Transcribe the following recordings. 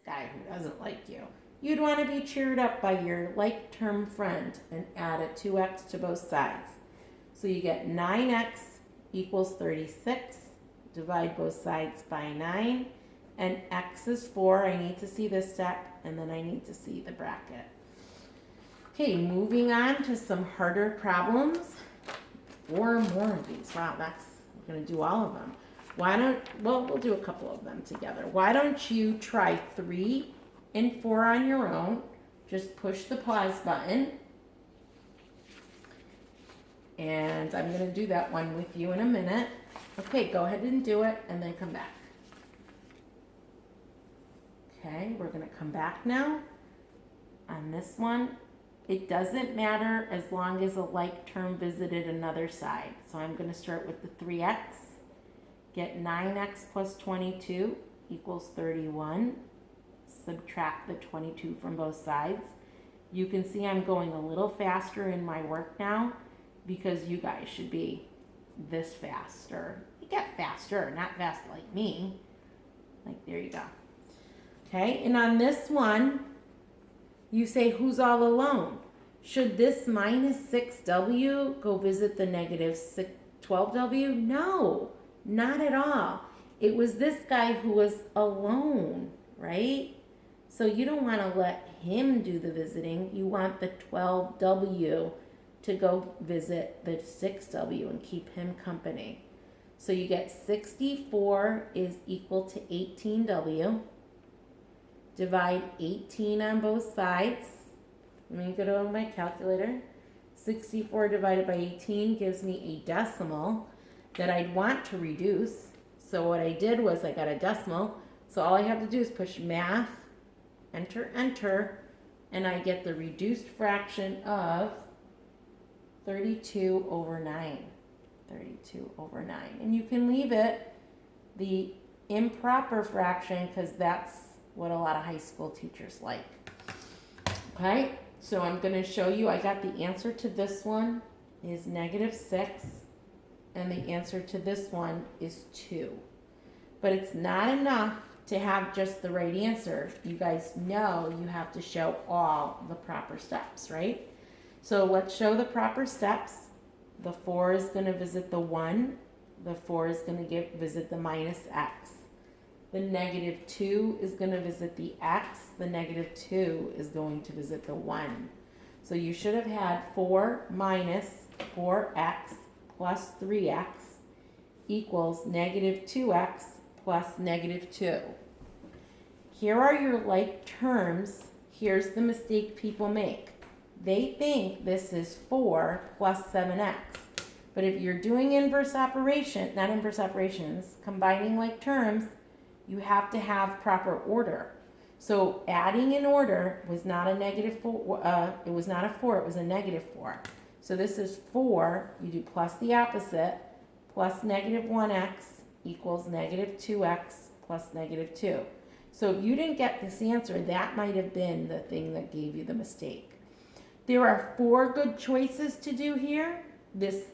guy who doesn't like you. You'd want to be cheered up by your like term friend and add a 2x to both sides. So you get 9x equals 36. Divide both sides by 9. And x is 4. I need to see this step, and then I need to see the bracket. Okay, moving on to some harder problems. 4 more of these. Wow, we're going to do all of them. We'll do a couple of them together. Why don't you try 3 and 4 on your own? Just push the pause button. And I'm going to do that one with you in a minute. Okay, go ahead and do it, and then come back. Okay, we're going to come back now on this one. It doesn't matter as long as a like term visited another side. So I'm going to start with the 3x. Get 9x plus 22 equals 31. Subtract the 22 from both sides. You can see I'm going a little faster in my work now because you guys should be this faster. You get faster, not fast like me. Like, there you go. Okay, and on this one, you say, who's all alone? Should this minus 6w go visit the negative 12w? No, not at all. It was this guy who was alone, right? So you don't want to let him do the visiting. You want the 12w to go visit the 6w and keep him company. So you get 64 is equal to 18w. Divide 18 on both sides. Let me go to my calculator. 64 divided by 18 gives me a decimal that I'd want to reduce. So what I did was I got a decimal. So all I have to do is push math, enter, enter, and I get the reduced fraction of 32 over 9. 32 over 9. And you can leave it the improper fraction because that's what a lot of high school teachers like. Okay, so I'm going to show you, I got the answer to this one is negative 6, and the answer to this one is 2. But it's not enough to have just the right answer. You guys know you have to show all the proper steps, right? So let's show the proper steps. The 4 is going to visit the 1. The 4 is going to visit the minus x. The negative 2 is going to visit the x. The negative 2 is going to visit the 1. So you should have had 4 minus 4x plus 3x equals negative 2x plus negative 2. Here are your like terms. Here's the mistake people make. They think this is 4 plus 7x. But if you're doing combining like terms, you have to have proper order. So adding in order was not a negative 4, it was not a 4, it was a negative 4. So this is 4, you do plus the opposite, plus negative 1x equals negative 2x plus negative 2. So if you didn't get this answer, that might have been the thing that gave you the mistake. There are 4 good choices to do here.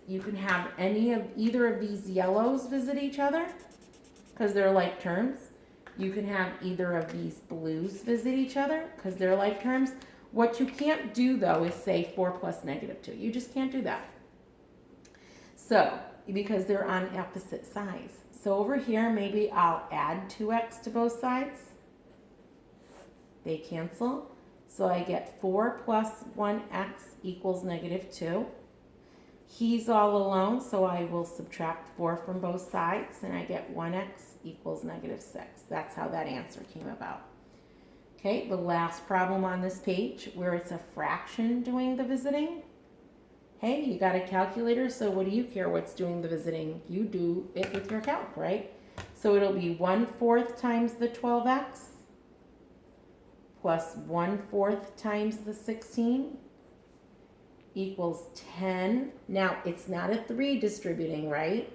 You can have either of these yellows visit each other, because they're like terms. You can have either of these blues visit each other because they're like terms. What you can't do, though, is say 4 plus negative 2. You just can't do that. So, because they're on opposite sides. So over here, maybe I'll add 2x to both sides. They cancel. So I get 4 plus 1x equals negative 2. He's all alone, so I will subtract 4 from both sides, and I get 1x equals negative 6. That's how that answer came about. Okay, the last problem on this page, where it's a fraction doing the visiting. Hey, you got a calculator, so what do you care what's doing the visiting? You do it with your calc, right? So it'll be 1/4 times the 12x plus 1/4 times the 16 equals 10. Now, it's not a 3 distributing, right?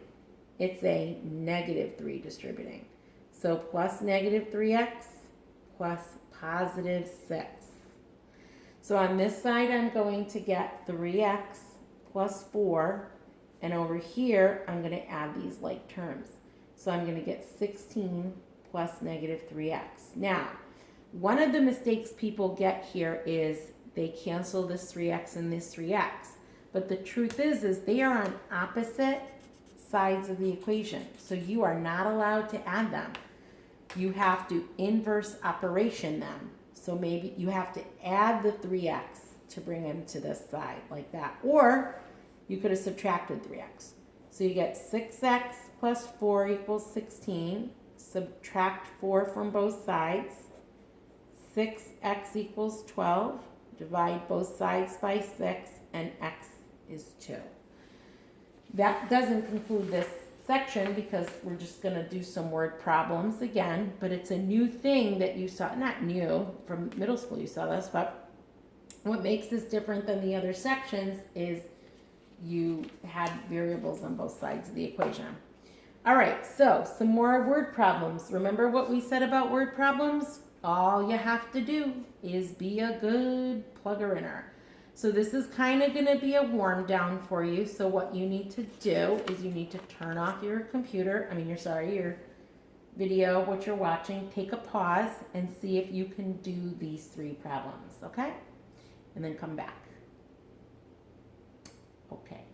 It's a negative 3 distributing. So plus negative 3x plus positive 6. So on this side, I'm going to get 3x plus 4. And over here, I'm going to add these like terms. So I'm going to get 16 plus negative 3x. Now, One of the mistakes people get here is they cancel this 3x and this 3x. But the truth is they are on opposite sides of the equation. So you are not allowed to add them. You have to inverse operation them. So maybe you have to add the 3x to bring them to this side like that. Or you could have subtracted 3x. So you get 6x plus 4 equals 16. Subtract 4 from both sides. 6x equals 12. Divide both sides by 6, and x is 2. That doesn't conclude this section because we're just going to do some word problems again, but it's a new thing that you saw, not new, from middle school you saw this, but what makes this different than the other sections is you had variables on both sides of the equation. All right, so some more word problems. Remember what we said about word problems? All you have to do is be a good plugger-inner. So this is kind of going to be a warm down for you. So what you need to do is you need to turn off your computer, your video, what you're watching, take a pause and see if you can do these 3 problems, okay? And then come back. Okay.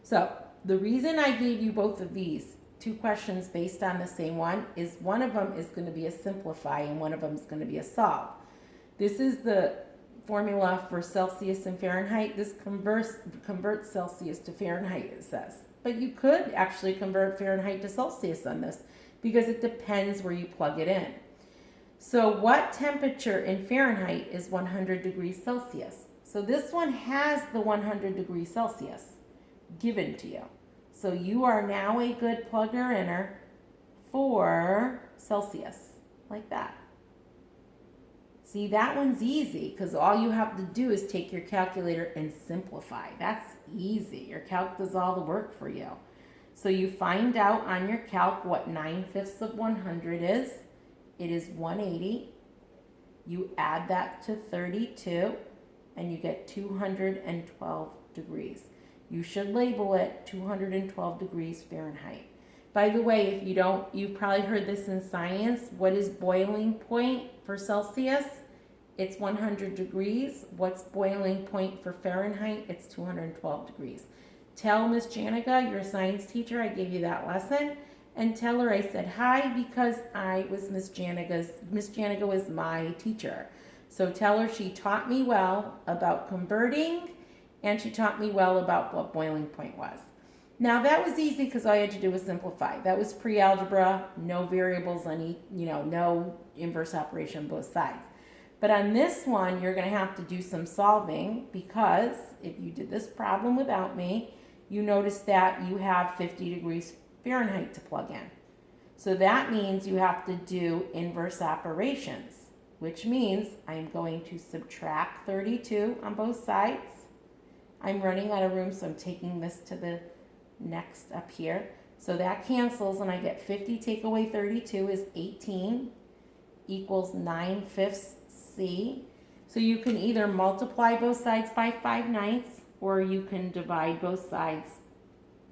So the reason I gave you both of these 2 questions based on the same one is one of them is going to be a simplify and one of them is going to be a solve. This is the formula for Celsius and Fahrenheit. This converts Celsius to Fahrenheit, it says. But you could actually convert Fahrenheit to Celsius on this because it depends where you plug it in. So what temperature in Fahrenheit is 100 degrees Celsius? So this one has the 100 degrees Celsius given to you. So you are now a good plugger-inner for Celsius, like that. See, that one's easy because all you have to do is take your calculator and simplify. That's easy. Your calc does all the work for you. So you find out on your calc what 9/5 of 100 is. It is 180. You add that to 32 and you get 212 degrees. You should label it 212 degrees Fahrenheit. By the way, if you don't, you've probably heard this in science. What is boiling point for Celsius? It's 100 degrees. What's boiling point for Fahrenheit? It's 212 degrees. Tell Miss Janica, your science teacher, I gave you that lesson, and tell her I said hi because I was Miss Janica was my teacher. So tell her she taught me well about converting and she taught me well about what boiling point was. Now that was easy because all you had to do was simplify. That was pre-algebra, no variables on each, no inverse operation on both sides. But on this one, you're going to have to do some solving because if you did this problem without me, you notice that you have 50 degrees Fahrenheit to plug in. So that means you have to do inverse operations, which means I'm going to subtract 32 on both sides. I'm running out of room, so I'm taking this to the next up here. So that cancels and I get 50 take away 32 is 18 equals 9/5 C. So you can either multiply both sides by 5/9 or you can divide both sides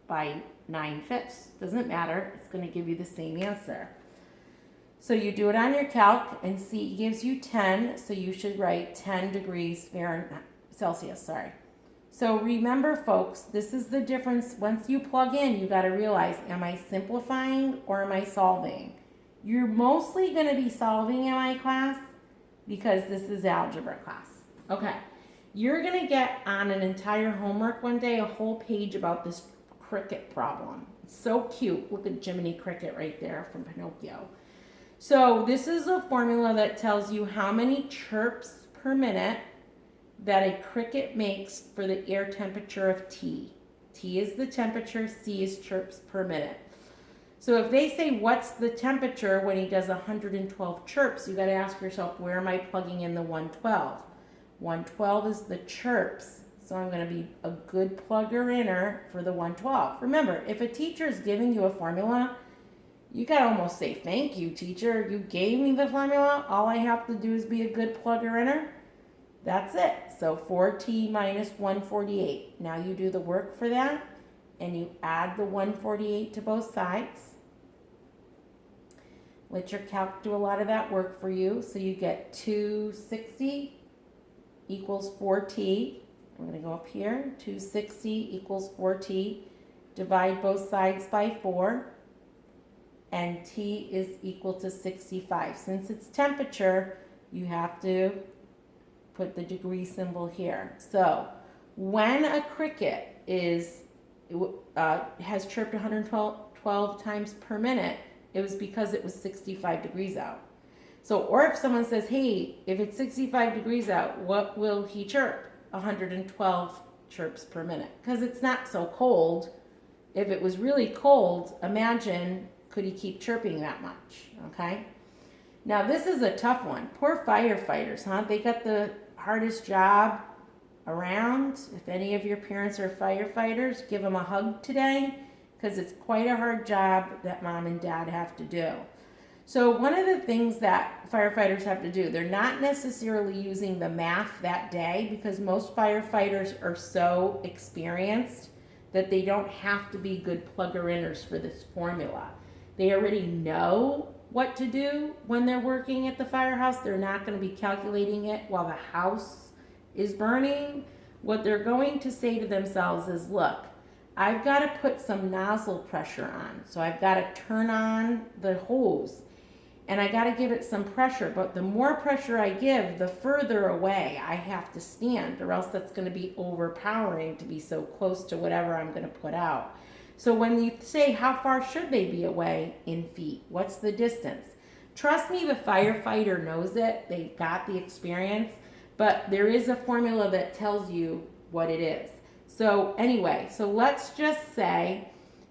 by 9/5. Doesn't matter. It's going to give you the same answer. So you do it on your calc and C gives you 10. So you should write 10 degrees Celsius. So remember, folks, this is the difference. Once you plug in, you got to realize, am I simplifying or am I solving? You're mostly going to be solving in my class because this is algebra class. Okay, you're going to get on an entire homework one day, a whole page about this cricket problem. It's so cute. Look at Jiminy Cricket right there from Pinocchio. So this is a formula that tells you how many chirps per minute that a cricket makes for the air temperature of T. T is the temperature, C is chirps per minute. So if they say what's the temperature when he does 112 chirps, you got to ask yourself, where am I plugging in the 112? 112 is the chirps. So I'm going to be a good plugger-inner for the 112. Remember, if a teacher is giving you a formula, you got to almost say, thank you, teacher. You gave me the formula. All I have to do is be a good plugger-inner. That's it. So 4t minus 148. Now you do the work for that, and you add the 148 to both sides, Let your calc do a lot of that work for you. So you get 260 equals 4t. I'm going to go up here. 260 equals 4t. Divide both sides by 4. And T is equal to 65. Since it's temperature, you have to put the degree symbol here. So when a cricket has chirped 112 times per minute, it was because it was 65 degrees out. So, or if someone says, hey, if it's 65 degrees out, what will he chirp? 112 chirps per minute. Because it's not so cold. If it was really cold, imagine, could he keep chirping that much, okay? Now, this is a tough one. Poor firefighters, huh? They got the hardest job around. If any of your parents are firefighters, give them a hug today, because it's quite a hard job that mom and dad have to do. So one of the things that firefighters have to do, they're not necessarily using the math that day, because most firefighters are so experienced that they don't have to be good plugger-inners for this formula. They already know what to do when they're working at the firehouse. They're not going to be calculating it while the house is burning. What they're going to say to themselves is, look, I've got to put some nozzle pressure on. So I've got to turn on the hose and I got to give it some pressure. But the more pressure I give, the further away I have to stand, or else that's going to be overpowering to be so close to whatever I'm going to put out. So when you say how far should they be away in feet, what's the distance? Trust me, the firefighter knows it. They've got the experience, but there is a formula that tells you what it is. So anyway, so let's just say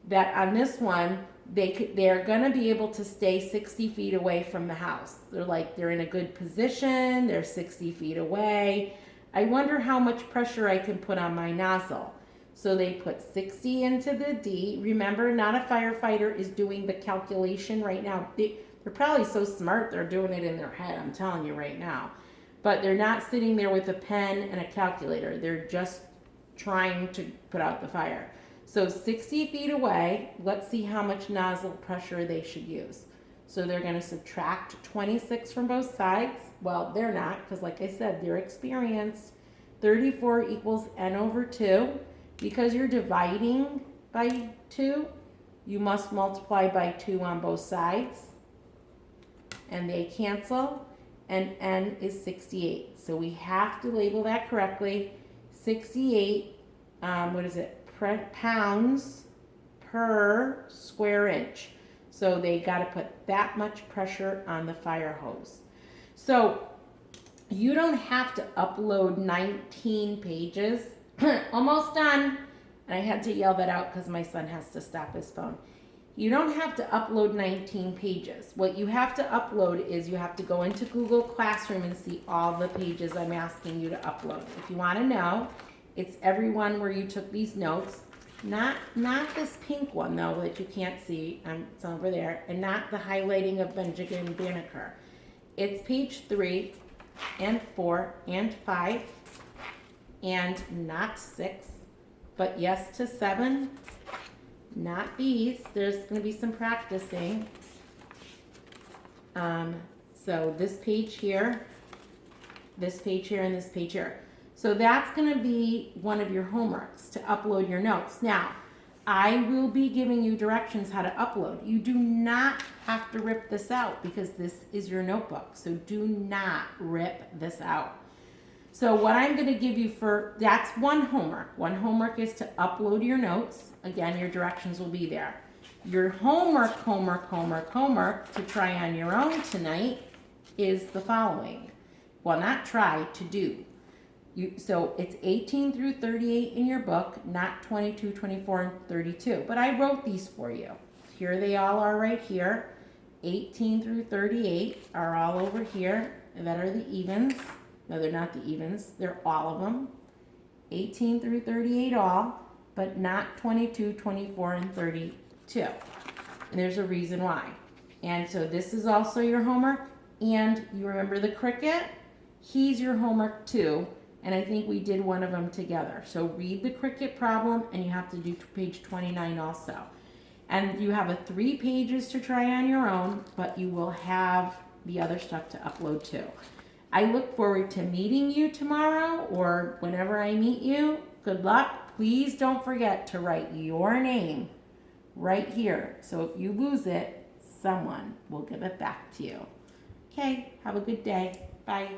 that on this one, they're going to be able to stay 60 feet away from the house. They're in a good position. They're 60 feet away. I wonder how much pressure I can put on my nozzle. So they put 60 into the D. Remember, not a firefighter is doing the calculation right now. They're probably so smart they're doing it in their head, I'm telling you right now. But they're not sitting there with a pen and a calculator. They're just trying to put out the fire. So 60 feet away, let's see how much nozzle pressure they should use. So they're going to subtract 26 from both sides. Well, they're not, because like I said, they're experienced. 34 equals n over 2. Because you're dividing by 2, you must multiply by 2 on both sides. And they cancel, and n is 68. So we have to label that correctly. 68, pounds per square inch. So they got to put that much pressure on the fire hose. So you don't have to upload 19 pages. Almost done. And I had to yell that out because my son has to stop his phone. You don't have to upload 19 pages. What you have to upload is you have to go into Google Classroom and see all the pages I'm asking you to upload. If you want to know, it's every one where you took these notes. Not this pink one, though, that you can't see. It's over there. And not the highlighting of Benjamin Banneker. It's page 3 and 4 and 5. And not 6, but yes to 7, not these. There's going to be some practicing. So this page here, and this page here. So that's going to be one of your homeworks, to upload your notes. Now, I will be giving you directions how to upload. You do not have to rip this out because this is your notebook. So do not rip this out. So what I'm going to give you that's one homework. One homework is to upload your notes. Again, your directions will be there. Your homework to try on your own tonight is the following. Well, not try, to do. So it's 18 through 38 in your book, not 22, 24, and 32. But I wrote these for you. Here they all are right here. 18 through 38 are all over here. That are the evens. No, they're not the evens. They're all of them. 18 through 38 all, but not 22, 24, and 32. And there's a reason why. And so this is also your homework. And you remember the cricket? He's your homework too. And I think we did one of them together. So read the cricket problem, and you have to do page 29 also. And you have 3 pages to try on your own, but you will have the other stuff to upload too. I look forward to meeting you tomorrow or whenever I meet you. Good luck. Please don't forget to write your name right here. So if you lose it, someone will give it back to you. Okay, have a good day. Bye.